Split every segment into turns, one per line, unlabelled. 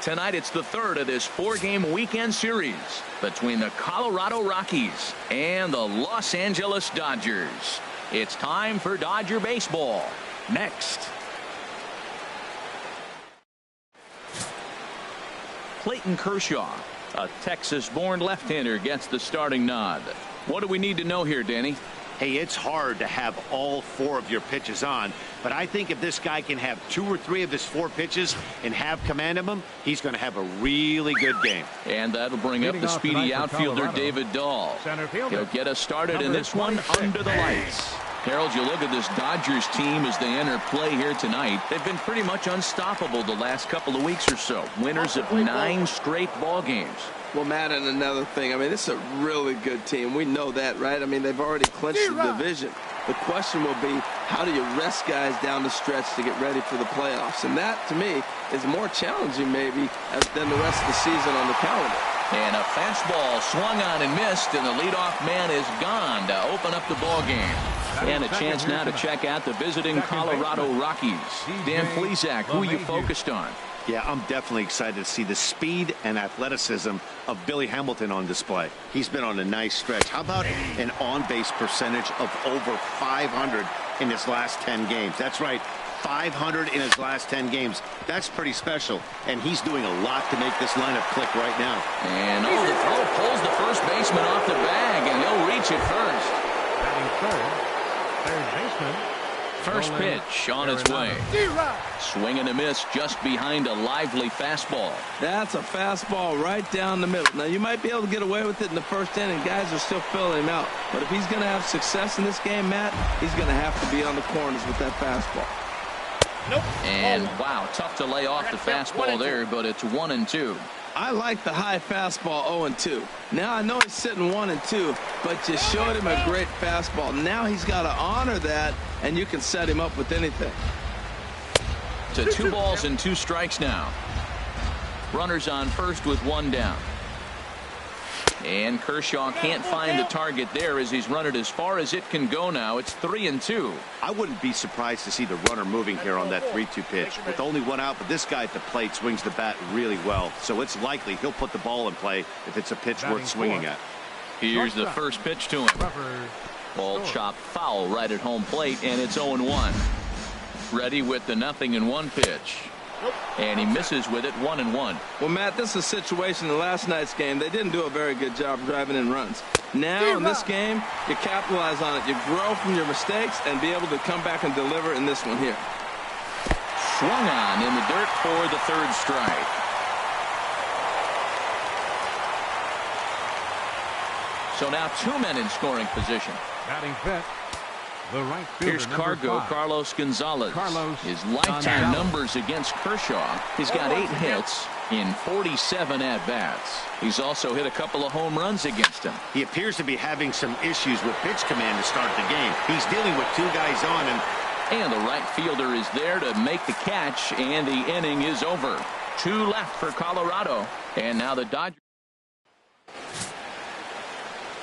Tonight, it's the third of this 4-game weekend series between the Colorado Rockies and the Los Angeles Dodgers. It's time for Dodger baseball. Next. Clayton Kershaw, a Texas-born left-hander, gets the starting nod. What do we need to know here, Danny?
Hey, it's hard to have all 4 of your pitches on, but I think if this guy can have 2 or 3 of his 4 pitches and have command of them, he's going to have a really good game.
And that'll bring up the speedy outfielder David Dahl. He'll get us started in this one under the lights. Harold, you look at this Dodgers team as they enter play here tonight. They've been pretty much unstoppable the last couple of weeks or so. Winners of 9 straight ball games.
Well, Matt, and another thing, I mean, this is a really good team. We know that, right? I mean, they've already clinched the division. The question will be, how do you rest guys down the stretch to get ready for the playoffs? And that, to me, is more challenging maybe than the rest of the season on the calendar.
And a fastball swung on and missed, and the leadoff man is gone to open up the ball game. And a chance now to check out the visiting Colorado Rockies. Dan Plesac, who are you focused on?
Yeah, I'm definitely excited to see the speed and athleticism of Billy Hamilton on display. He's been on a nice stretch. How about an on-base percentage of over 500 in his last 10 games? That's right, 500 in his last 10 games. That's pretty special, and he's doing a lot to make this lineup click right now.
And the throw pulls the first baseman off the bag, and he'll reach it first.
Third baseman.
First pitch on its way. Swing and a miss just behind a lively fastball.
That's a fastball right down the middle. Now, you might be able to get away with it in the first inning. Guys are still filling him out. But if he's going to have success in this game, Matt, he's going to have to be on the corners with that fastball.
And wow, tough to lay off the fastball there, but it's 1-2.
I like the high fastball 0-2. Now I know he's sitting 1-2, but you showed him a great fastball. Now he's got to honor that, and you can set him up with anything.
To 2 balls and 2 strikes now. Runners on first with 1 down. And Kershaw can't find the target there as he's run it as far as it can go now. It's 3-2.
I wouldn't be surprised to see the runner moving here on that 3-2 pitch. With only 1 out, but this guy at the plate swings the bat really well. So it's likely he'll put the ball in play if it's a pitch worth swinging at.
Here's the first pitch to him. Ball chopped foul right at home plate, and it's 0-1. Ready with the 0-1 pitch. And he misses with it 1-1.
Well, Matt, this is a situation in last night's game. They didn't do a very good job driving in runs. Now in this game, you capitalize on it. You grow from your mistakes and be able to come back and deliver in this one here.
Swung on in the dirt for the 3rd strike. So now 2 men in scoring position.
Batting fifth. The right
Here's Cargo, Carlos Gonzalez. His lifetime numbers against Kershaw. He's got 8 hits in 47 at-bats. He's also hit a couple of home runs against him.
He appears to be having some issues with pitch command to start the game. He's dealing with 2 guys on him.
And the right fielder is there to make the catch, and the inning is over. 2 left for Colorado. And now the Dodgers.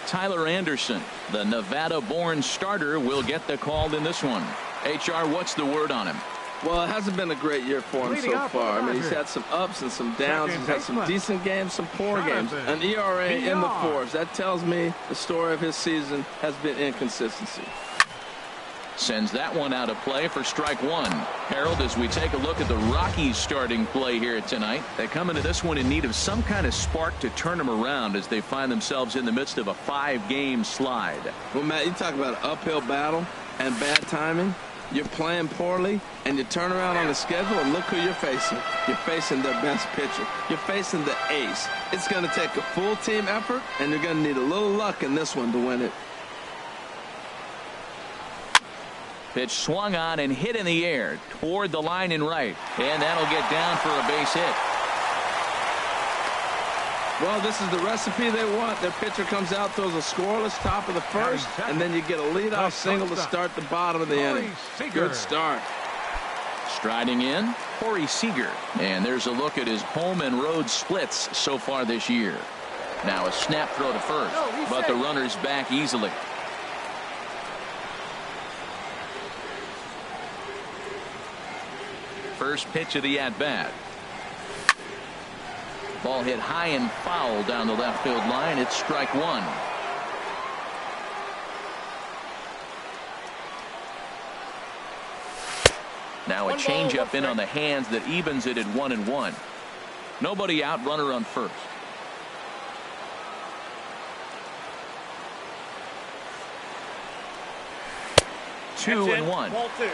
Tyler Anderson, the Nevada-born starter, will get the call in this one. HR, what's the word on him?
Well, it hasn't been a great year for him so far. I mean, he's had some ups and some downs. He's had some decent games, some poor games. An ERA in the 4s. That tells me the story of his season has been inconsistency.
Sends that one out of play for strike 1. Harold, as we take a look at the Rockies starting play here tonight, they come into this one in need of some kind of spark to turn them around as they find themselves in the midst of a 5-game slide.
Well, Matt, you talk about an uphill battle and bad timing. You're playing poorly, and you turn around on the schedule, and look who you're facing. You're facing their best pitcher. You're facing the ace. It's going to take a full team effort, and you're going to need a little luck in this one to win it.
Pitch swung on and hit in the air toward the line and right. And that'll get down for a base hit.
Well, this is the recipe they want. Their pitcher comes out, throws a scoreless top of the 1st, and then you get a leadoff single to start the bottom of the inning. Good start.
Striding in, Corey Seager. And there's a look at his home and road splits so far this year. Now a snap throw to first, but the runner's back easily. First pitch of the at-bat. Ball hit high and foul down the left field line. It's strike one. Now a changeup in on the hands that evens it at 1-1. Nobody out, runner on first. Two and one.
Ball two.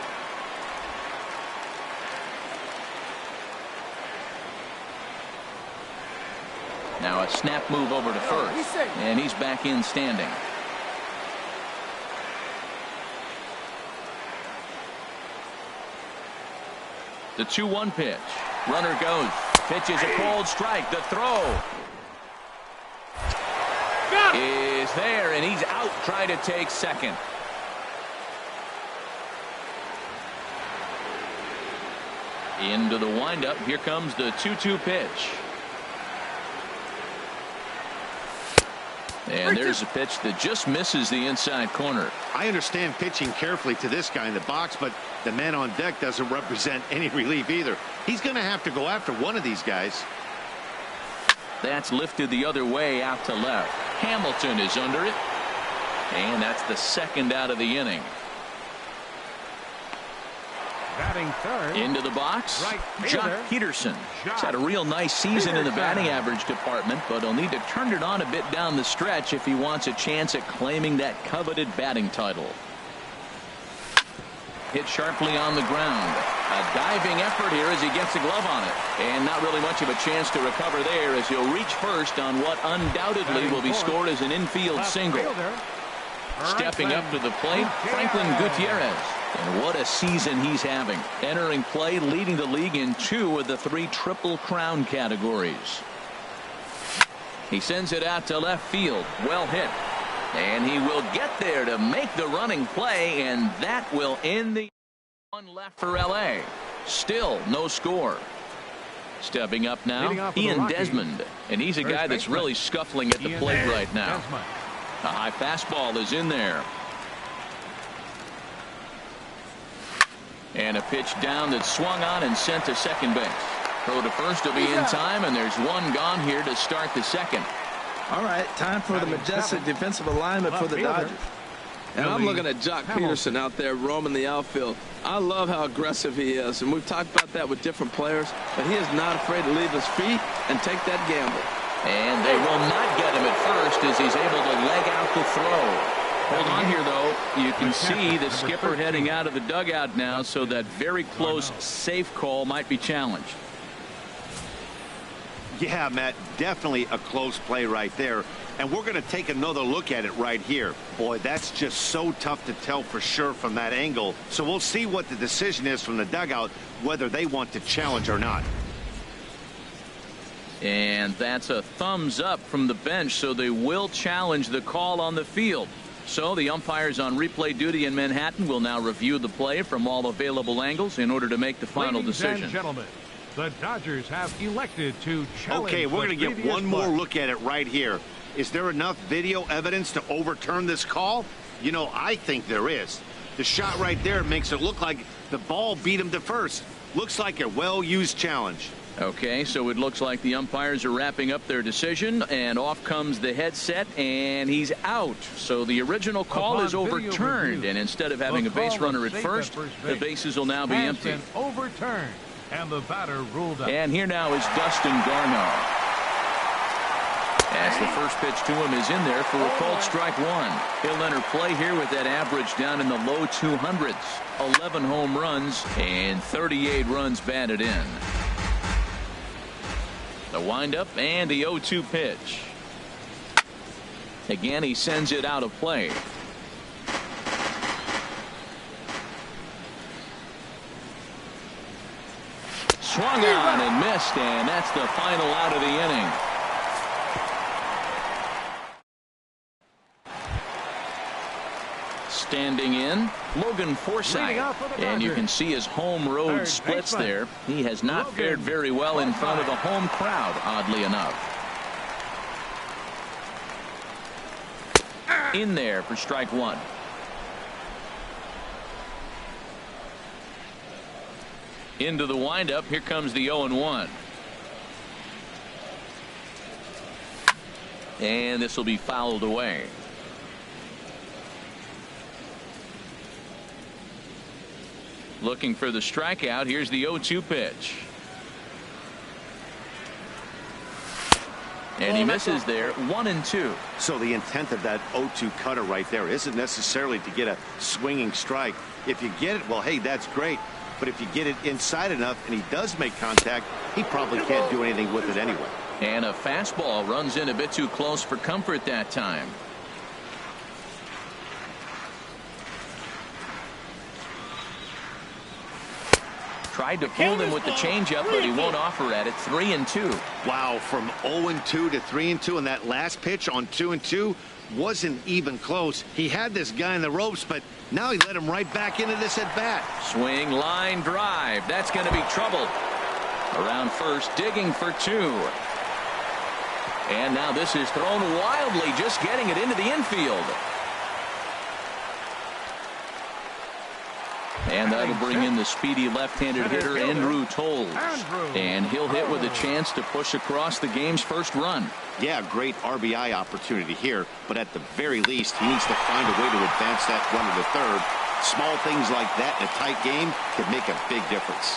Now a snap move over to first, and he's back in standing. The 2-1 pitch. Runner goes. Pitch is a cold strike. The throw is there, and he's out trying to take second. Into the windup. Here comes the 2-2 pitch. And there's a pitch that just misses the inside corner.
I understand pitching carefully to this guy in the box, but the man on deck doesn't represent any relief either. He's going to have to go after one of these guys.
That's lifted the other way out to left. Hamilton is under it. And that's the second out of the inning.
Batting third.
Into the box.
Right
Jock Peterson. He's had a real nice season in the batting average department, but he'll need to turn it on a bit down the stretch if he wants a chance at claiming that coveted batting title. Hit sharply on the ground. A diving effort here as he gets a glove on it. And not really much of a chance to recover there as he'll reach first on what undoubtedly will be scored as an infield single. Stepping up to the plate, Franklin Gutierrez. And what a season he's having. Entering play, leading the league in 2 of the 3 Triple Crown categories. He sends it out to left field. Well hit. And he will get there to make the running play, and that will end the one left for L.A. Still no score. Stepping up now, Ian Desmond. And he's a guy that's really scuffling at the plate right now. A high fastball is in there. And a pitch down that's swung on and sent to second base. Throw to first will be in time, and there's one gone here to start the second.
All right, time for the majestic defensive alignment for the Dodgers. And I'm looking at Jock Peterson out there roaming the outfield. I love how aggressive he is, and we've talked about that with different players, but he is not afraid to leave his feet and take that gamble.
And they will not get him at first as he's able to leg out the throw. Hold on here, though. You can see the skipper heading out of the dugout now, so that very close safe call might be challenged.
Yeah, Matt, definitely a close play right there. And we're going to take another look at it right here. Boy, that's just so tough to tell for sure from that angle. So we'll see what the decision is from the dugout, whether they want to challenge or not.
And that's a thumbs up from the bench, so they will challenge the call on the field. So the umpires on replay duty in Manhattan will now review the play from all available angles in order to make the final decision.
Ladies and gentlemen, the Dodgers have elected to challenge.
Okay, we're going to get one more look at it right here. Is there enough video evidence to overturn this call? You know, I think there is. The shot right there makes it look like the ball beat him to first. Looks like a well-used challenge.
Okay, so it looks like the umpires are wrapping up their decision, and off comes the headset, and he's out. So the original call is overturned, and instead of having a base runner at first, the bases will now be empty.
Overturned, and the batter ruled out.
And here now is Dustin Garneau. As the first pitch to him is in there for a called strike one. He'll enter play here with that average down in the low 200s. 11 home runs and 38 runs batted in. The windup and the 0-2 pitch. Again, he sends it out of play. Swung on and missed, and that's the final out of the inning. Standing in, Logan Forsythe, and you can see his home road splits there. He has not fared very well in front of the home crowd, oddly enough. In there for strike one. Into the windup, here comes the 0-1. And this will be fouled away. Looking for the strikeout. Here's the 0-2 pitch. And he misses there. 1-2.
So the intent of that 0-2 cutter right there isn't necessarily to get a swinging strike. If you get it, well, hey, that's great. But if you get it inside enough and he does make contact, he probably can't do anything with it anyway.
And a fastball runs in a bit too close for comfort that time. Tried to fool him with the changeup, but he won't offer at it. 3-2.
Wow, from 0-2 to 3-2, and that last pitch on 2-2 wasn't even close. He had this guy in the ropes, but now he let him right back into this at bat.
Swing, line drive. That's going to be trouble. Around first, digging for 2. And now this is thrown wildly, just getting it into the infield. And that'll bring in the speedy left-handed hitter Andrew Toles. And he'll hit with a chance to push across the game's first run.
Yeah, great RBI opportunity here, but at the very least, he needs to find a way to advance that runner to third. Small things like that in a tight game could make a big difference.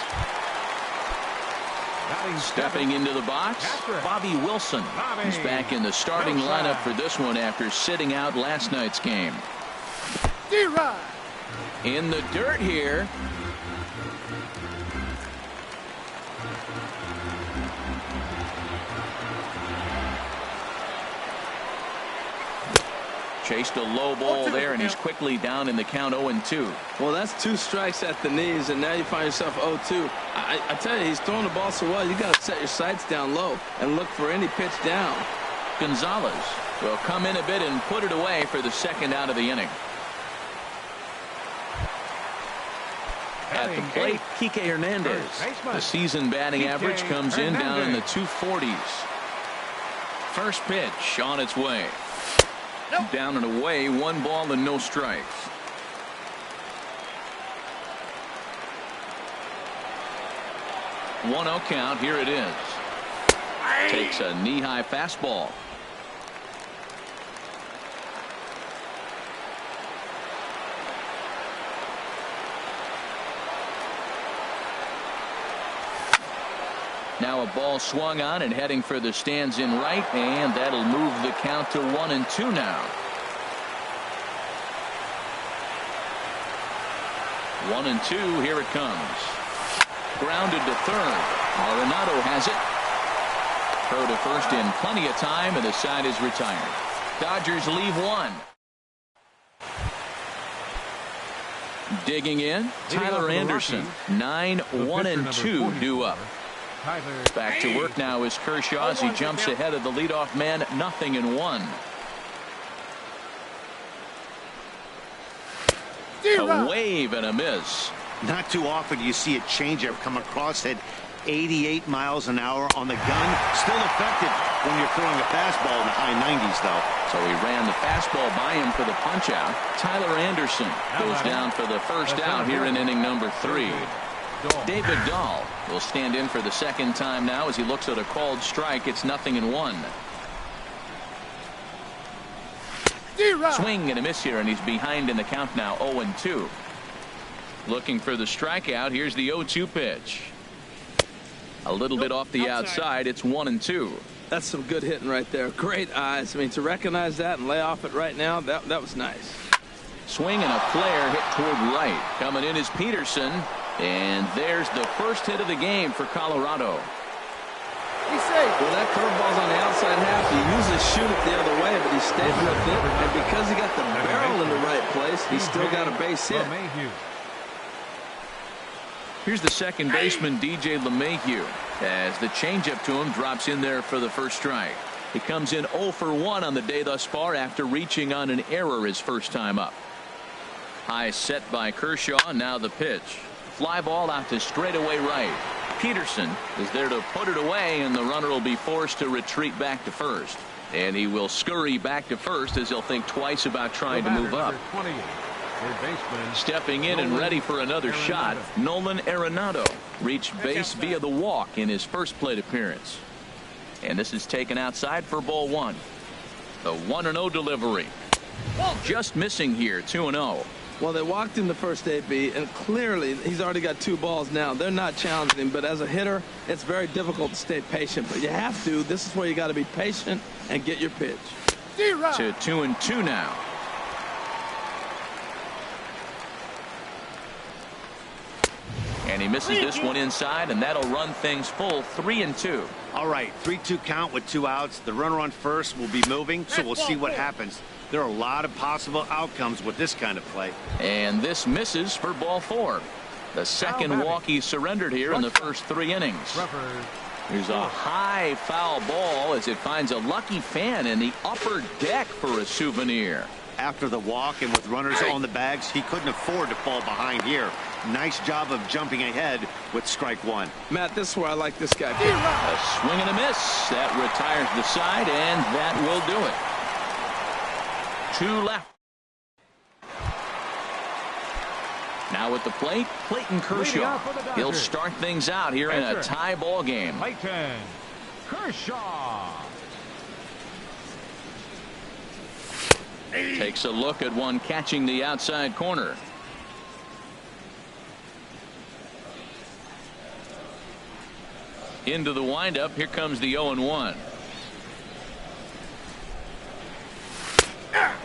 Stepping into the box, Bobby Wilson. He's back in the starting lineup for this one after sitting out last night's game. In the dirt here. Chased a low ball there, and he's quickly down in the count 0-2.
Well, that's 2 strikes at the knees, and now you find yourself 0-2. I tell you, he's throwing the ball so well, you got to set your sights down low and look for any pitch down.
Gonzalez will come in a bit and put it away for the second out of the inning. At the plate, Kike Hernandez. The season batting average comes in down in the 240s. First pitch on its way. Down and away, 1 ball and no strikes. One 0 count. Here it is. Takes a knee-high fastball. Now a ball swung on and heading for the stands in right, and that'll move the count to 1-2 now. 1-2, here it comes. Grounded to third. Arenado has it. Throw to first in plenty of time, and the side is retired. Dodgers leave 1. Digging in, Tyler Anderson. 9-1-2 due up. Back to work now is Kershaw as he jumps ahead of the leadoff man. 0-1. A wave and a miss.
Not too often you see a changeup come across at 88 miles an hour on the gun. Still effective when you're throwing a fastball in the high 90s, though.
So he ran the fastball by him for the punch out. Tyler Anderson goes down for the first out here in inning number 3. David Dahl will stand in for the second time now as he looks at a called strike. It's 0-1. Swing and a miss here, and he's behind in the count now. 0-2. Looking for the strikeout. Here's the 0-2 pitch. A little bit off the outside. It's 1-2.
That's some good hitting right there. Great eyes. I mean, to recognize that and lay off it right now, that was nice.
Swing and a flare hit toward right. Coming in is Peterson. And there's the first hit of the game for Colorado.
Well, that curveball's on the outside half. He usually shoot it the other way, but he stayed with it. And because he got the barrel in the right place, he still got a base hit.
Here's the second baseman, DJ LeMahieu, as the changeup to him drops in there for the first strike. He comes in 0 for 1 on the day thus far after reaching on an error his first time up. High set by Kershaw. Now the pitch. Fly ball out to straightaway right. Peterson is there to put it away, and the runner will be forced to retreat back to first. And he will scurry back to first as he'll think twice about trying to move up. Stepping in and ready for another shot, Nolan Arenado reached base via the walk in his first plate appearance. And this is taken outside for ball 1. The 1-0 delivery. Just missing here, 2-0.
Well, they walked in the first AB, and clearly he's already got 2 balls now. They're not challenging him, but as a hitter, it's very difficult to stay patient. But you have to. This is where you got to be patient and get your pitch.
To 2-2 now. And he misses this one inside, and that'll run things full 3-2.
All right, 3-2 count with 2 outs. The runner on first will be moving, so we'll see what happens. There are a lot of possible outcomes with this kind of play.
And this misses for ball 4. The second walk he surrendered here in the first 3 innings. There's a high foul ball as it finds a lucky fan in the upper deck for a souvenir.
After the walk and with runners on the bags, he couldn't afford to fall behind here. Nice job of jumping ahead with strike 1.
Matt, this is where I like this guy.
A swing and a miss. That retires the side, and that will do it. 2 left. Now at the plate, Clayton Kershaw. He'll start things out here in a tie ball game.
Clayton Kershaw.
Takes a look at one catching the outside corner. Into the windup. Here comes the 0-1.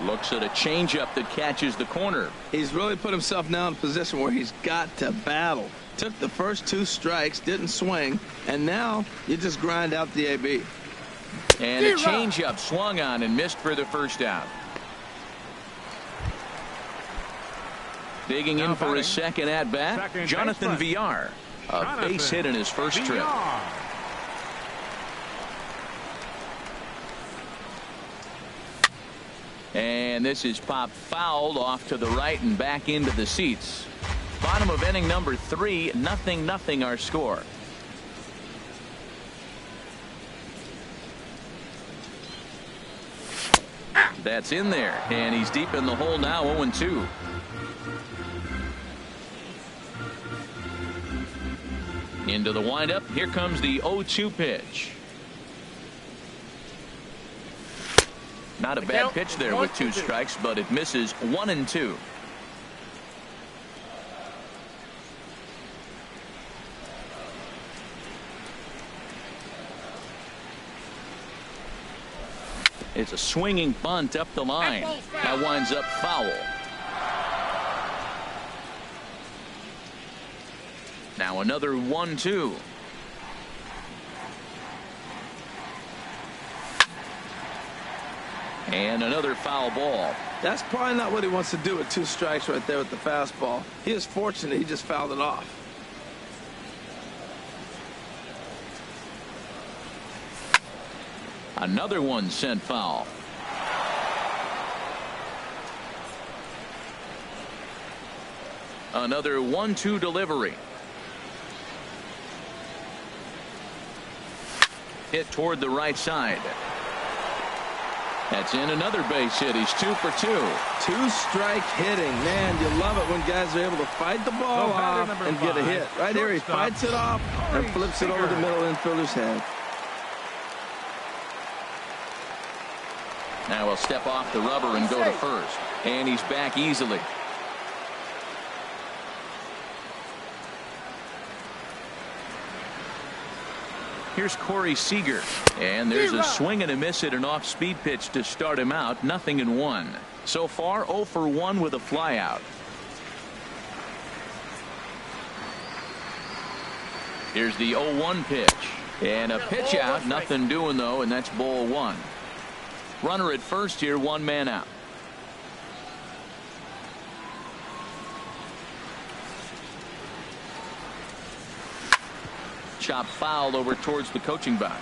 Looks at a changeup that catches the corner.
He's really put himself now in a position where he's got to battle. Took the first 2 strikes, didn't swing, and now you just grind out the AB.
And a changeup swung on and missed for the first out. Digging in for his second at-bat, Jonathan Villar. A base hit in his first trip. And this is popped fouled off to the right and back into the seats. Bottom of inning number 3, 0-0 our score. That's in there, and he's deep in the hole now, 0-2. Into the windup. Here comes the 0-2 pitch. Not a bad pitch there with 2 strikes, but it misses 1-2. It's a swinging bunt up the line. That winds up foul. Now another 1-2. And another foul ball.
That's probably not what he wants to do with 2 strikes right there with the fastball. He is fortunate he just fouled it off.
Another one sent foul. Another 1-2 delivery. Hit toward the right side. That's in. Another base hit. He's 2 for 2.
2-strike hitting. Man, you love it when guys are able to fight the ball off and get a hit. Right here, he fights it off and flips it over the middle infielder's head.
Now he'll step off the rubber and go to first. And he's back easily. Here's Corey Seager. And there's a swing and a miss at an off-speed pitch to start him out. 0-1. So far, 0 for 1 with a flyout. Here's the 0-1 pitch. And a pitch out. Nothing doing, though, and that's ball 1. Runner at first here, 1 man out. Chop fouled over towards the coaching box.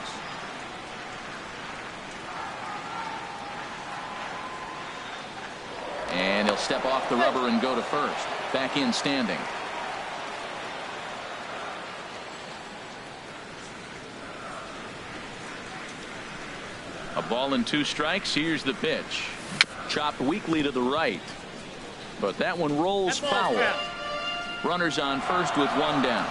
And he'll step off the rubber and go to first. Back in standing. A ball and 2 strikes. Here's the pitch. Chopped weakly to the right. But that one rolls foul. Runners on first with 1 down.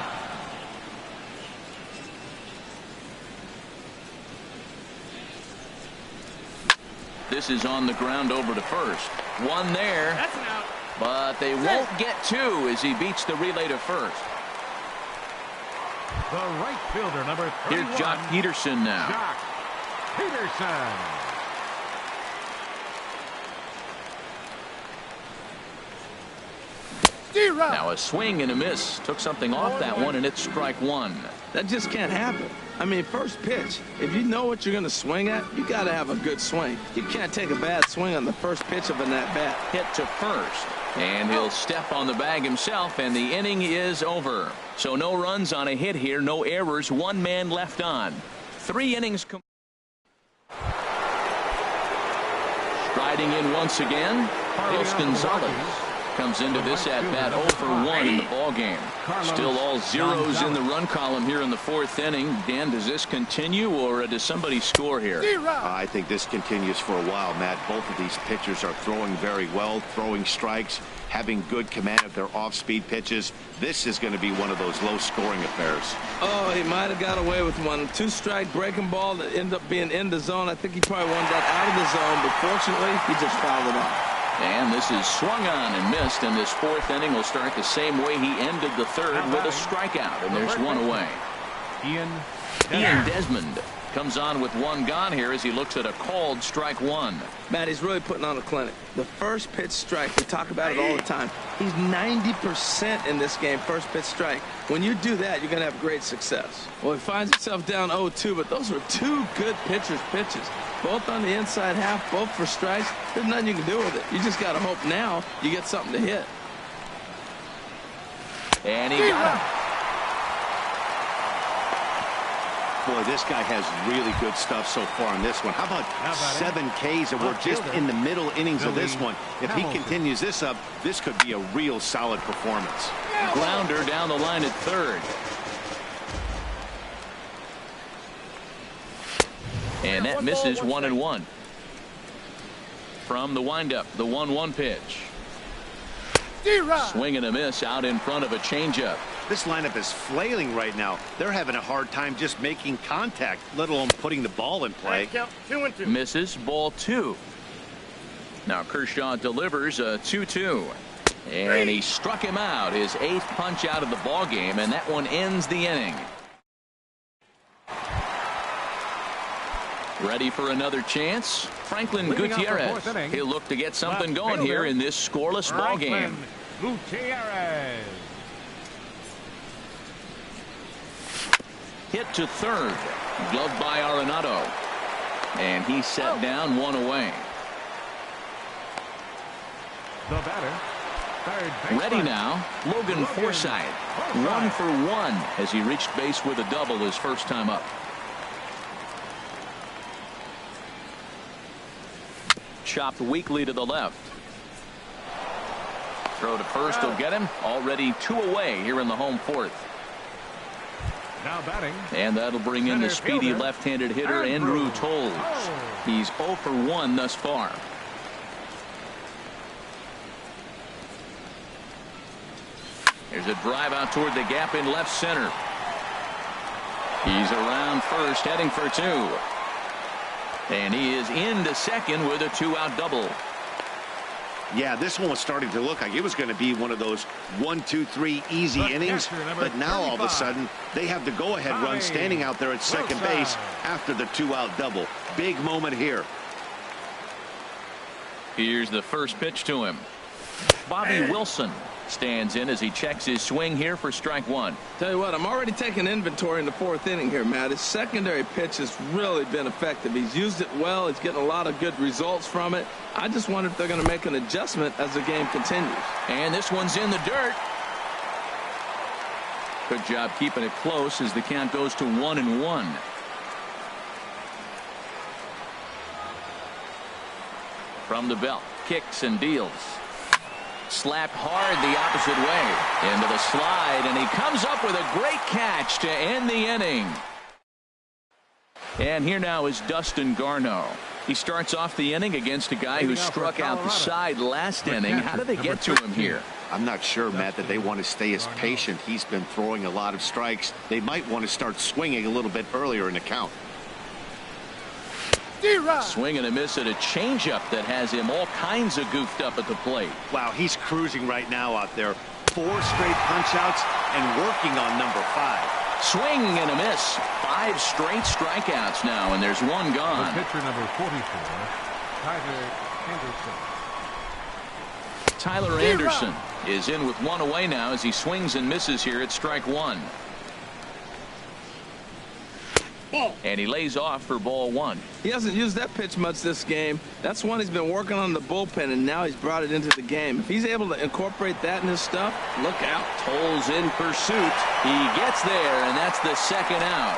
This is on the ground over to first. One there.
That's an out.
But they won't get two as he beats the relay to first.
The right fielder, number 31.
Here's Jock Peterson now.
Jock Peterson.
Now a swing and a miss. Took something off that one, and it's strike one.
That just can't happen. I mean, first pitch, if you know what you're going to swing at, you got to have a good swing. You can't take a bad swing on the first pitch of an at-bat.
Hit to first, and he'll step on the bag himself, and the inning is over. So no runs on a hit here, no errors, one man left on. 3 innings. Striding in once again, Carlos Gonzalez comes into this at-bat 0 for 1 in the ballgame. Still all zeros in the run column here in the 4th inning. Dan, does this continue, or does somebody score here?
I think this continues for a while, Matt. Both of these pitchers are throwing very well, throwing strikes, having good command of their off-speed pitches. This is going to be one of those low-scoring affairs.
Oh, he might have got away with one. 2-strike breaking ball that ended up being in the zone. I think he probably wanted that out of the zone, but fortunately, he just fouled it off.
And this is swung on and missed, and this 4th inning will start the same way he ended the 3rd with a strikeout, and there's one away.
Ian
Desmond comes on with one gone here as he looks at a called strike one.
Matt, he's really putting on a clinic. The first pitch strike, we talk about it all the time. He's 90% in this game, first pitch strike. When you do that, you're going to have great success. Well, he finds himself down 0-2, but those were 2 good pitchers' pitches. Both on the inside half, both for strikes. There's nothing you can do with it. You just got to hope now you get something to hit.
And he got it.
Boy, this guy has really good stuff so far in this one. How about 7 Ks, and we're just in the middle innings of this one. If he continues this up, this could be a real solid performance.
Grounder down the line at 3rd. And that misses 1-1. From the windup, the 1-1 pitch. Swing and a miss out in front of a changeup.
This lineup is flailing right now. They're having a hard time just making contact, let alone putting the ball in play.
Misses, ball 2. Now Kershaw delivers a 2-2. And he struck him out, his 8th punch out of the ball game, and that one ends the inning. Ready for another chance? Franklin Gutierrez. He'll look to get something going here in this scoreless ball game.
Gutierrez.
Hit to 3rd. Gloved by Arenado. And he's set down, one away.
The batter. Third
Ready now, Logan Forsythe. 1 for 1 as he reached base with a double his first time up. Chopped weakly to the left. Throw to first will get him. Already 2 away here in the home 4th.
Now batting.
And that'll bring in the speedy left-handed hitter Andrew Toles. He's 0 for 1 thus far. There's a drive out toward the gap in left center. He's around first, heading for 2. And he is into second with a 2-out double.
Yeah, this one was starting to look like it was going to be one of those 1, 2, 3 easy innings. But now all of a sudden, they have the go-ahead run standing out there at second base after the 2-out double. Big moment here.
Here's the first pitch to him. Bobby Wilson stands in as he checks his swing here for strike 1.
Tell you what, I'm already taking inventory in the 4th inning here, Matt. His secondary pitch has really been effective. He's used it well. He's getting a lot of good results from it. I just wonder if they're going to make an adjustment as the game continues.
And this one's in the dirt. Good job keeping it close as the count goes to 1-1. From the belt, kicks and deals. Slapped hard the opposite way into the slide, and he comes up with a great catch to end the inning. And here now is Dustin Garneau. He starts off the inning against a guy who struck out the side last inning. How did they get to him here?
I'm not sure, Matt, that they want to stay as patient. He's been throwing a lot of strikes. They might want to start swinging a little bit earlier in the count.
Swing and a miss at a changeup that has him all kinds of goofed up at the plate.
Wow, he's cruising right now out there. 4 straight punch-outs and working on number 5.
Swing and a miss. 5 straight strikeouts now, and there's one gone.
The pitcher number 44,
Tyler Anderson is in with 1 away now as he swings and misses here at strike 1. And he lays off for ball 1.
He hasn't used that pitch much this game. That's one he's been working on the bullpen, and now he's brought it into the game. If he's able to incorporate that in his stuff, look out.
Toll's in pursuit. He gets there, and that's the second out.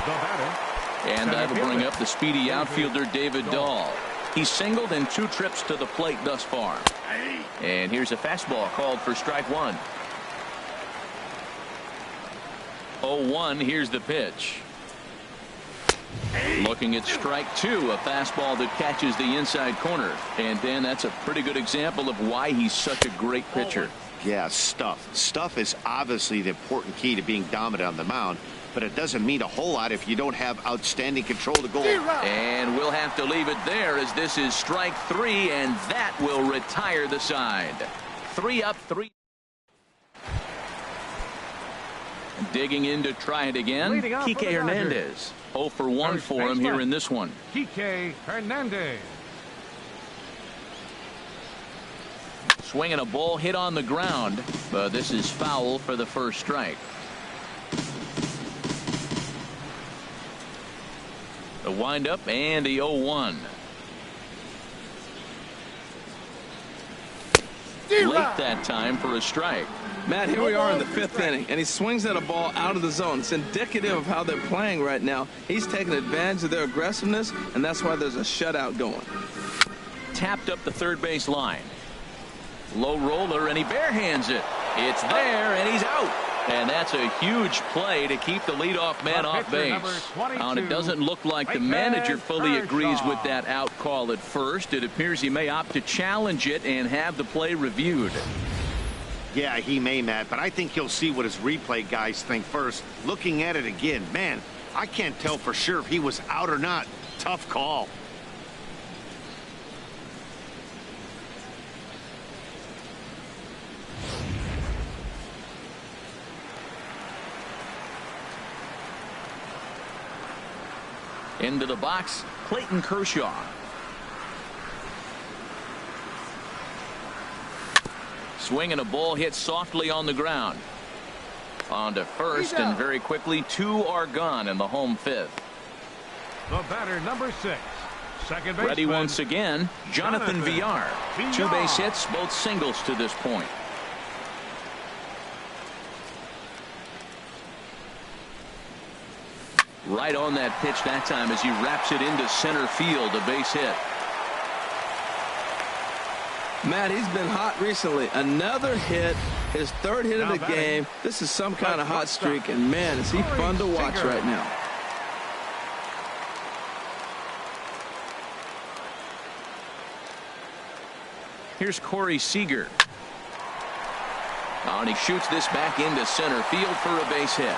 The batter.
And that'll bring up the speedy outfielder David Dahl. He's singled in 2 trips to the plate thus far. And here's a fastball called for strike 1. 0-1. Here's the pitch. Looking at strike 2, a fastball that catches the inside corner. And Dan, that's a pretty good example of why he's such a great pitcher.
Yeah, stuff. Stuff is obviously the important key to being dominant on the mound, but it doesn't mean a whole lot if you don't have outstanding control to goal.
And we'll have to leave it there as this is strike 3, and that will retire the side. 3 up, 3. Digging in to try it again, Kike Hernandez. 0 for 1 for him here in this one.
Kike Hernandez.
Swinging a ball hit on the ground, but this is foul for the first strike. The windup and the 0-1. Late that time for a strike.
Matt, here we are in the 5th inning, and he swings at a ball out of the zone. It's indicative of how they're playing right now. He's taking advantage of their aggressiveness, and that's why there's a shutout going.
Tapped up the third base line. Low roller, and he barehands it. It's there, and he's out. And that's a huge play to keep the leadoff man off base. And it doesn't look like the manager fully agrees with that out call at first. It appears he may opt to challenge it and have the play reviewed.
Yeah, he may, Matt, but I think he'll see what his replay guys think first. Looking at it again, man, I can't tell for sure if he was out or not. Tough call.
Into the box, Clayton Kershaw. Swinging a ball hit softly on the ground. On to first, and very quickly 2 are gone in the home 5th.
The batter number 6. Second baseman.
Ready once again, Jonathan Villar. 2 base hits, both singles to this point. Right on that pitch that time as he wraps it into center field, a base hit.
Matt, he's been hot recently. Another hit, his 3rd hit of the game. This is some kind of hot streak, and man, is he fun to watch right now.
Here's Corey Seager. And he shoots this back into center field for a base hit.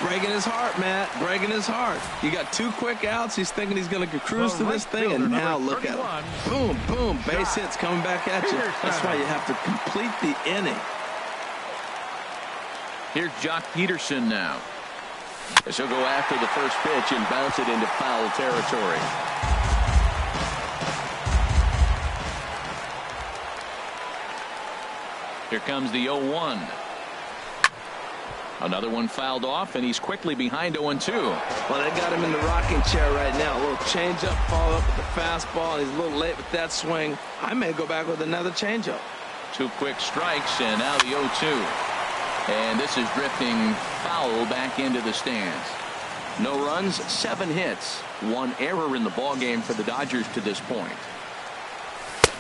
Breaking his heart, Matt. Breaking his heart. You got 2 quick outs. He's thinking he's going to cruise to this thing, and now look at him. Boom, boom. Base hits coming back at you. That's why you have to complete the inning.
Here's Jock Peterson now. As he'll go after the first pitch and bounce it into foul territory. Here comes the 0-1. Another one fouled off, and he's quickly behind 0-2.
Well, they got him in the rocking chair right now. A little changeup, follow up with the fastball, and he's a little late with that swing. I may go back with another changeup.
2 quick strikes, and now the 0-2. And this is drifting foul back into the stands. No runs, 7 hits, 1 error in the ballgame for the Dodgers to this point.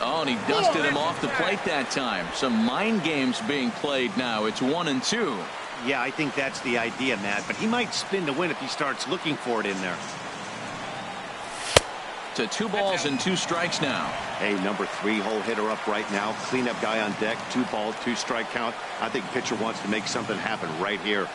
Oh, and he dusted him off the plate that time. Some mind games being played now. It's 1-2.
Yeah, I think that's the idea, Matt, but he might spin to win if he starts looking for it in there.
To 2 balls and 2 strikes now.
Hey, number 3 hole hitter up right now. Cleanup guy on deck. 2 ball, 2 strike count. I think pitcher wants to make something happen right here.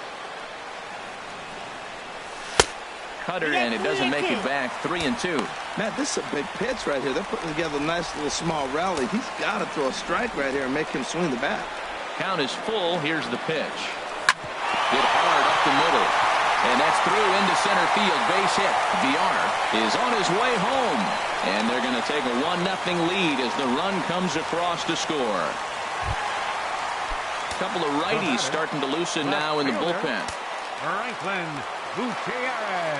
cutter, and it doesn't make it back. 3-2.
Matt, this is a big pitch right here. They're putting together a nice little small rally. He's got to throw a strike right here and make him swing the bat.
Count is full. Here's the pitch. Hit hard up the middle. And that's through into center field. Base hit. VR is on his way home. And they're going to take a 1-0 lead as the run comes across to score. A couple of righties starting to loosen now in the bullpen.
Franklin Gutierrez.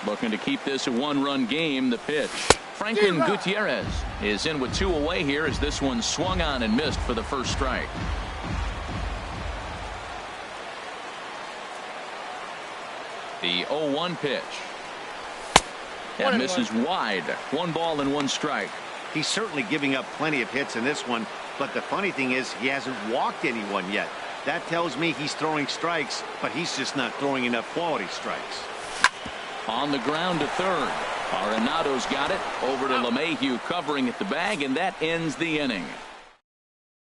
Looking to keep this a one-run game. The pitch. Franklin Gutierrez is in with 2 away here as this one swung on and missed for the first strike. The 0-1 pitch. That misses wide. 1 ball and 1 strike.
He's certainly giving up plenty of hits in this one, but the funny thing is he hasn't walked anyone yet. That tells me he's throwing strikes, but he's just not throwing enough quality strikes.
On the ground to third. Arenado's got it. Over to LeMahieu covering at the bag, and that ends the inning.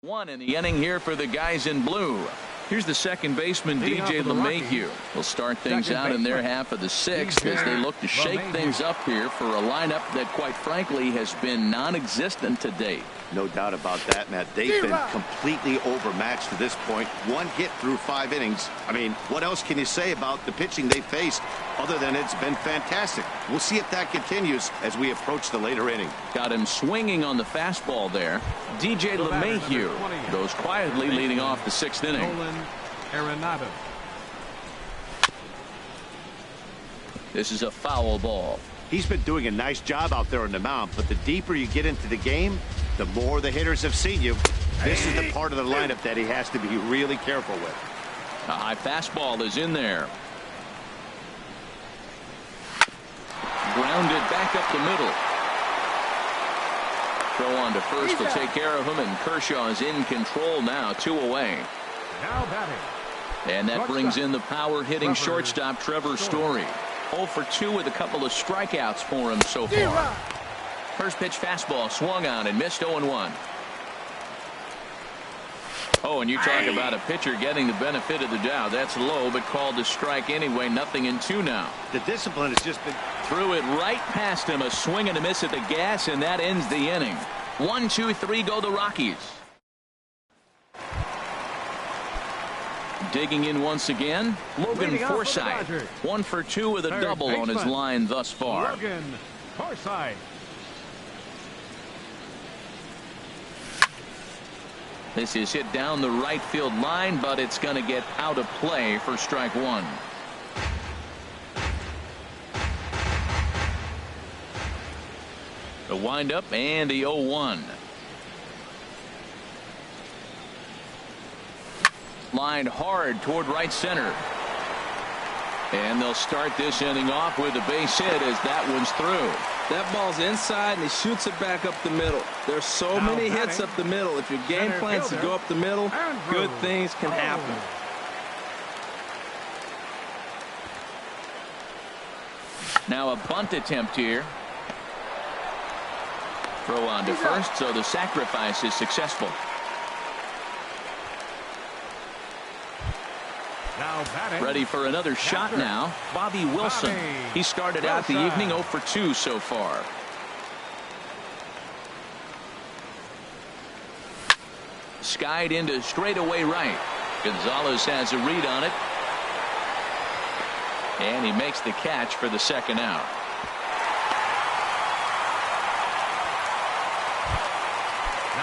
1 in the inning here for the guys in blue. Here's the second baseman, DJ LeMahieu. Will start things out in their half of the 6th as they look to shake things up here for a lineup that, quite frankly, has been non-existent to date.
No doubt about that, Matt. They've been completely overmatched to this point. 1 hit through 5 innings. I mean, what else can you say about the pitching they faced other than it's been fantastic? We'll see if that continues as we approach the later inning.
Got him swinging on the fastball there. DJ LeMahieu goes quietly leading off the 6th inning.
Arenado.
This is a foul ball.
He's been doing a nice job out there on the mound, but the deeper you get into the game, the more the hitters have seen you. This is the part of the lineup that he has to be really careful with.
A high fastball is in there. Grounded back up the middle. Throw on to first will take care of him, and Kershaw is in control now. 2 away.
Now batting.
And that brings in the power hitting shortstop Trevor Story. 0 for 2 with a couple of strikeouts for him so far. First pitch fastball swung on and missed. 0-1. Oh, and you talk about a pitcher getting the benefit of the doubt. That's low, but called to strike anyway. 0-2 now.
The discipline has just been...
Threw it right past him. A swing and a miss at the gas, and that ends the inning. 1, 2, 3 go the Rockies. Digging in once again, Logan Forsythe. 1 for 2 with a double on his line thus far.
Logan Forsythe.
This is hit down the right field line, but it's going to get out of play for strike 1. The windup and the 0-1. Lined hard toward right center. And they'll start this inning off with a base hit as that one's through.
That ball's inside, and he shoots it back up the middle. There's so many hits up the middle. If your game plan is to go up the middle, good things can happen.
Now a bunt attempt here. Throw on to first, so the sacrifice is successful. Ready for another shot now. Bobby Wilson. He started out the evening 0 for 2 so far. Skied into straightaway right. Gonzalez has a read on it. And he makes the catch for the 2nd out.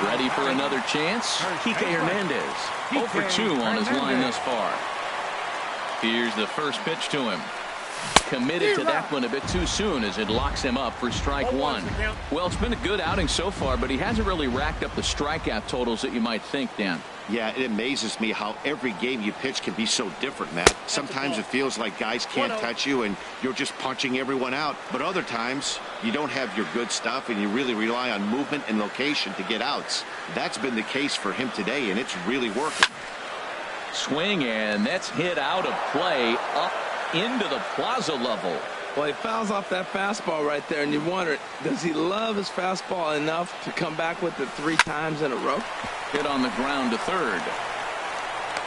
Ready for another chance. Kike Hernandez. 0 for 2 on his line thus far. Here's the first pitch to him. Committed to that one a bit too soon as it locks him up for strike 1. Well, it's been a good outing so far, but he hasn't really racked up the strikeout totals that you might think, Dan.
Yeah, it amazes me how every game you pitch can be so different, Matt. Sometimes it feels like guys can't touch you and you're just punching everyone out. But other times you don't have your good stuff and you really rely on movement and location to get outs. That's been the case for him today, and it's really working.
Swing, and that's hit out of play up into the plaza level.
Well, he fouls off that fastball right there, and you wonder, does he love his fastball enough to come back with it 3 times in a row?
Hit on the ground to third.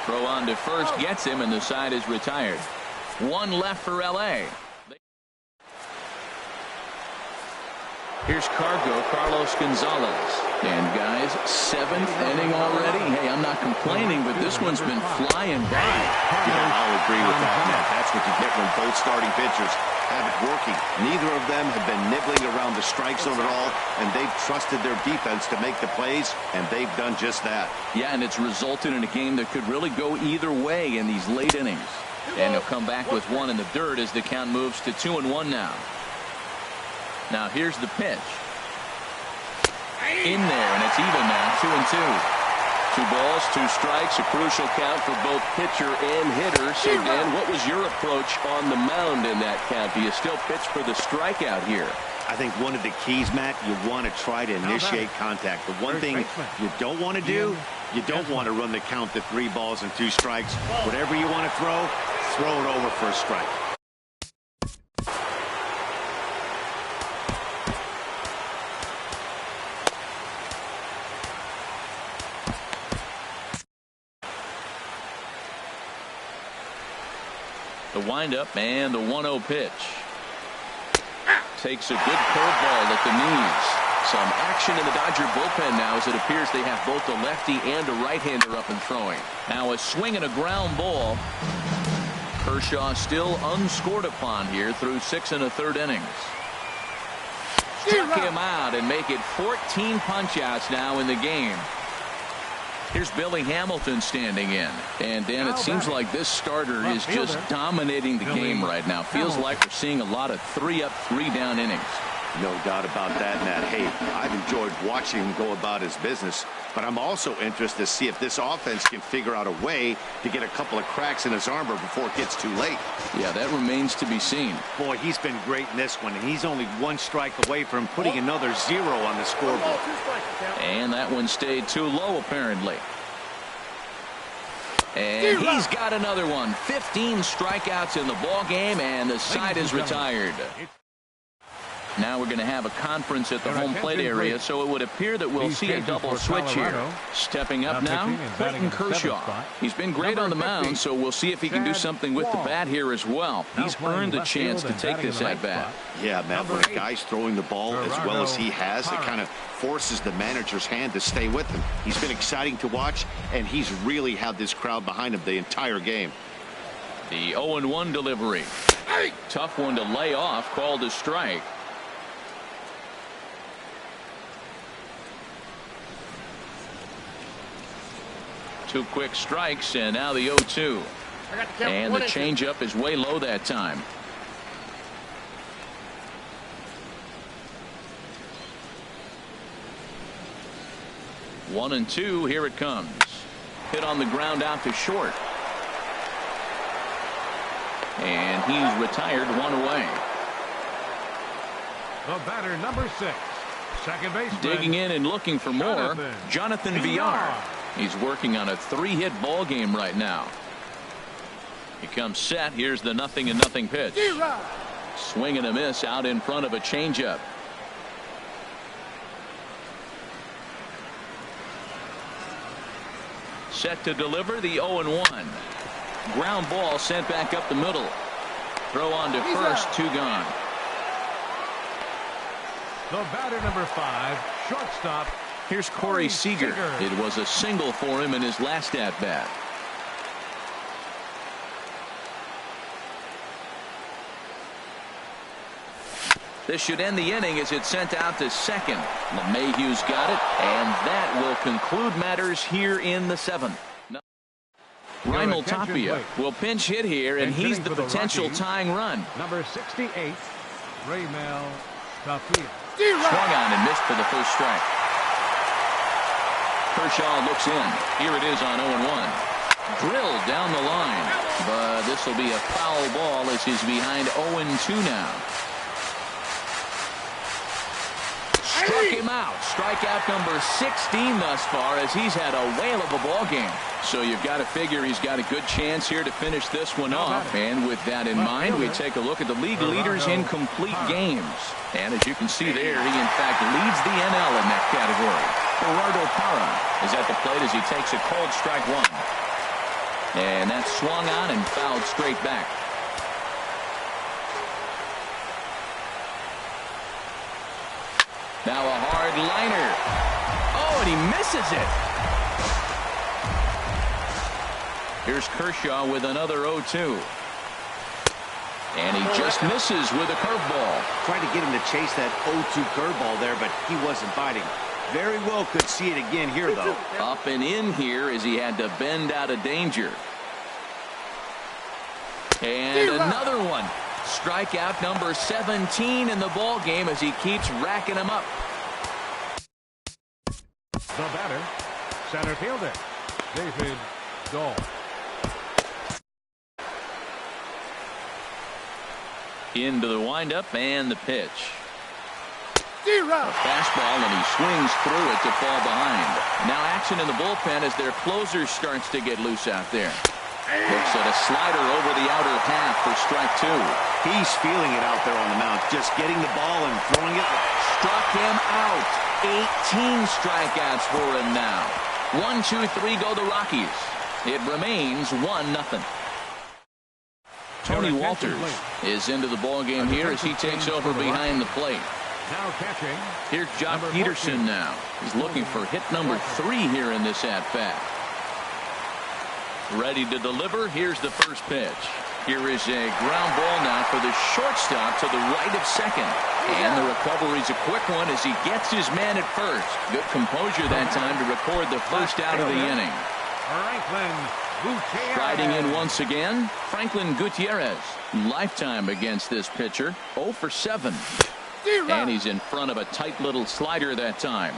Throw on to first gets him, and the side is retired. One left for L.A. Here's Carlos Gonzalez. And guys, 7th inning already. Hey, I'm not complaining, but this one's been flying by.
Yeah, I'll agree with that, Matt. That's what you get when both starting pitchers have it working. Neither of them have been nibbling around the strike zone at all, and they've trusted their defense to make the plays, and they've done just that.
Yeah, and it's resulted in a game that could really go either way in these late innings. And they'll come back with one in the dirt as the count moves to 2-1 now. Now here's the pitch. In there, and it's even now, 2-2. 2 balls, 2 strikes, a crucial count for both pitcher and hitter. So, Dan, what was your approach on the mound in that count? Do you still pitch for the strikeout here?
I think one of the keys, Matt, you want to try to initiate contact. The one thing you don't want to do, you don't want to run the count to 3 balls and 2 strikes. Whatever you want to throw it over for a strike.
The windup and the 1-0 pitch. Takes a good curveball at the knees. Some action in the Dodger bullpen now as it appears they have both a lefty and a right-hander up and throwing. Now a swing and a ground ball. Kershaw still unscored upon here through 6 1/3 innings. Struck him out and make it 14 punch-outs now in the game. Here's Billy Hamilton standing in. And, Dan, it seems like this starter is just dominating the game right now. Feels like we're seeing a lot of 3-up, 3-down innings.
No doubt about that, Matt. Hey, I've enjoyed watching him go about his business, but I'm also interested to see if this offense can figure out a way to get a couple of cracks in his armor before it gets too late.
Yeah, that remains to be seen.
Boy, he's been great in this one, and he's only 1 strike away from putting another 0 on the scoreboard.
And that one stayed too low, apparently. And he's got another one. 15 strikeouts in the ball game, and the side is retired. Now we're going to have a conference at the home plate area, so it would appear that we'll see a double switch here. Stepping up now, Clayton Kershaw. He's been great on the mound, so we'll see if he can do something with the bat here as well. He's earned the chance to take this at bat.
Yeah, Matt, when a guy's throwing the ball as well as he has, it kind of forces the manager's hand to stay with him. He's been exciting to watch, and he's really had this crowd behind him the entire game.
The 0-1 delivery. Tough one to lay off, called a strike. Two quick strikes, and now the 0-2. And the changeup is way low that time. One and two, here it comes. Hit on the ground out to short. And he's retired, 1 away.
The batter, number 6, second baseman.
Digging in and looking for more, Jonathan Villar. He's working on a 3-hit ball game right now. He comes set. Here's the 0-0 pitch. Swing and a miss out in front of a changeup. Set to deliver the 0-1. Ground ball sent back up the middle. Throw on to first, 2 gone.
The batter, number 5, shortstop.
Here's Corey Seager. It was a single for him in his last at-bat. This should end the inning as it's sent out to second. LeMahieu's got it, and that will conclude matters here in the 7th. Raimel Tapia will pinch hit here, and he's the potential tying run.
Number 68, Raimel Tapia.
Swung on and missed for the first strike. Kershaw looks in. Here it is on 0-1. Drilled down the line, but this will be a foul ball as he's behind 0-2 now. Struck him out. Strikeout number 16 thus far as he's had a whale of a ball game. So you've got to figure he's got a good chance here to finish this one off. And with that in mind, we take a look at the league leaders in complete games. And as you can see there, he in fact leads the NL in that category. Gerardo Parra is at the plate as he takes a cold strike 1. And that's swung on and fouled straight back. Now a hard liner. Oh, and he misses it. Here's Kershaw with another 0-2. And he just misses with a curveball.
Tried to get him to chase that 0-2 curveball there, but he wasn't biting. Very well could see it again here, though.
Up and in here as he had to bend out of danger. And another one. Strikeout number 17 in the ball game as he keeps racking them up.
The batter, center fielder, David Dahl.
Into the windup and the pitch. A fastball, and he swings through it to fall behind. Now action in the bullpen as their closer starts to get loose out there. Looks at a slider over the outer half for strike 2.
He's feeling it out there on the mound, just getting the ball and throwing it.
Struck him out. 18 strikeouts for him now. 1, 2, 3 go the Rockies. It remains 1-0. Tony Walters is into the ball game here as he takes over behind the plate.
Now catching.
Here's Jock Peterson now. He's looking for hit number 3 here in this at-bat. Ready to deliver. Here's the first pitch. Here is a ground ball now for the shortstop to the right of second. And the recovery's a quick one as he gets his man at first. Good composure that time to record the first out of the inning. Striding in once again, Franklin Gutierrez. Lifetime against this pitcher. 0 for 7. And he's in front of a tight little slider that time.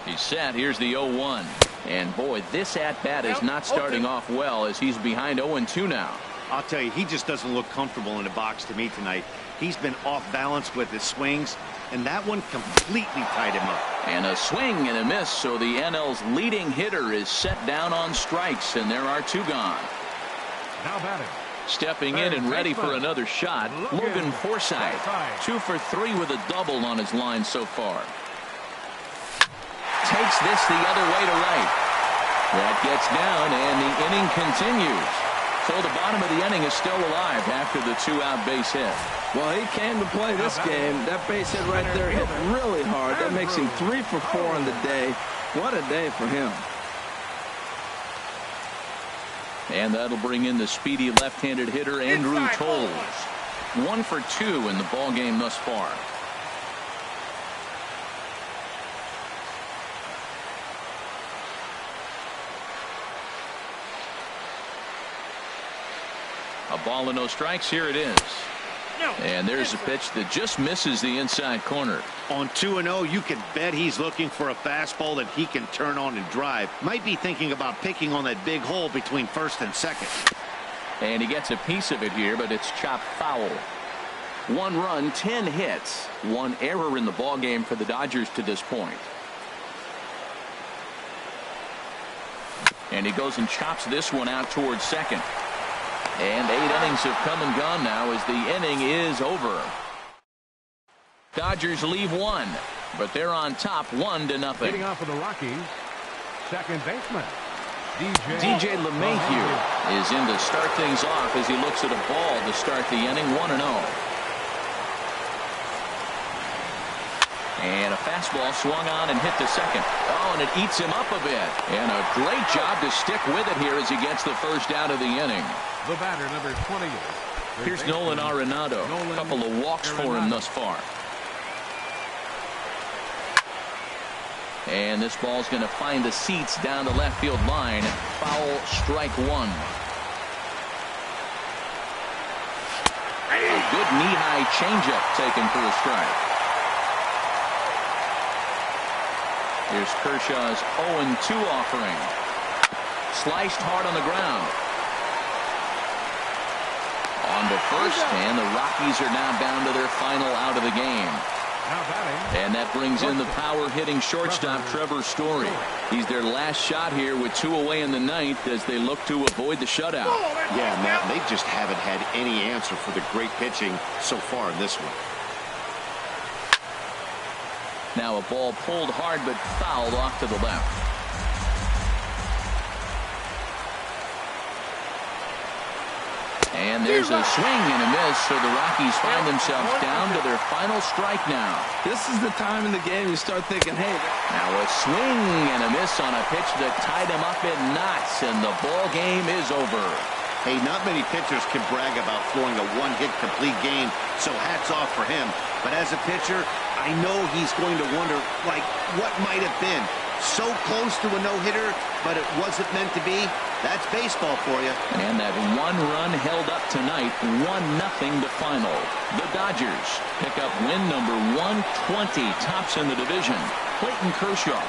He's set. Here's the 0-1. And boy, this at-bat is not starting off well as he's behind 0-2 now.
I'll tell you, he just doesn't look comfortable in the box to me tonight. He's been off balance with his swings, and that one completely tied him up.
And a swing and a miss, so the NL's leading hitter is set down on strikes, and there are 2 gone.
Now batting.
Stepping in and ready for another shot, Logan Forsythe. 2 for 3 with a double on his line so far. Takes this the other way to right. That gets down, and the inning continues. So the bottom of the inning is still alive after the 2-out base hit.
Well, he came to play this game. That base hit right there hit really hard. That makes him 3 for 4 on the day. What a day for him.
And that'll bring in the speedy left-handed hitter Andrew Tolles. 1 for 2 in the ball game thus far. A ball and no strikes. Here it is. And there's a pitch that just misses the inside corner.
On 2-0, you can bet he's looking for a fastball that he can turn on and drive. Might be thinking about picking on that big hole between first and second.
And he gets a piece of it here, but it's chopped foul. 1 run, 10 hits, 1 error in the ball game for the Dodgers to this point. And he goes and chops this one out towards second. And 8 innings have come and gone now as the inning is over. Dodgers leave 1, but they're on top 1-0.
Leading off for the Rockies, second baseman
DJ LeMahieu is in to start things off as he looks at a ball to start the inning. 1-0. And a fastball swung on and hit to second. Oh, and it eats him up a bit. And a great job to stick with it here as he gets the first out of the inning.
The batter, number 28.
Here's Nolan Arenado. A couple of walks for him thus far. And this ball's going to find the seats down the left field line. Foul, strike 1. A good knee-high changeup taken for a strike. Here's Kershaw's 0-2 offering. Sliced hard on the ground. On to first, and the Rockies are now down to their final out of the game. And that brings in the power-hitting shortstop Trevor Story. He's their last shot here with 2 away in the ninth as they look to avoid the shutout.
Yeah, Matt, they just haven't had any answer for the great pitching so far in this one.
Now a ball pulled hard but fouled off to the left. And there's a swing and a miss, so the Rockies find themselves down to their final strike now.
This is the time in the game you start thinking, hey.
Now a swing and a miss on a pitch that tied him up in knots, and the ball game is over.
Hey, not many pitchers can brag about throwing a one-hit complete game, so hats off for him. But as a pitcher, I know he's going to wonder, like, what might have been. So close to a no-hitter, but it wasn't meant to be. That's baseball for you.
And that one run held up tonight, 1-0 to final. The Dodgers pick up win number 120, tops in the division. Clayton Kershaw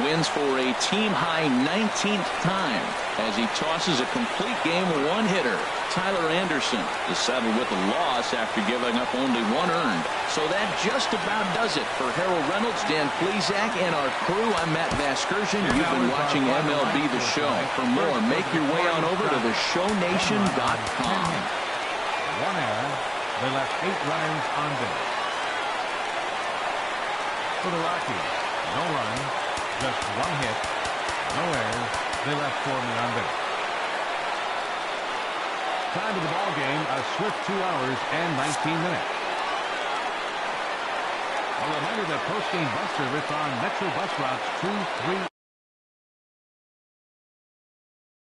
wins for a team-high 19th time as he tosses a complete game one-hitter. Tyler Anderson is settled with a loss after giving up only 1 earned. So that just about does it for Harold Reynolds, Dan Plesac, and our crew. I'm Matt Vasgersian. You've been watching MLB The Show. For more, make your way on over to theshownation.com.
1 error. They left 8 runners on base. For the Rockies, no runs, just 1 hit, no errors. They left 4 men on base. Time of the ball game, a swift 2 hours and 19 minutes. A reminder that post-game bus service on Metro bus routes 2, 3,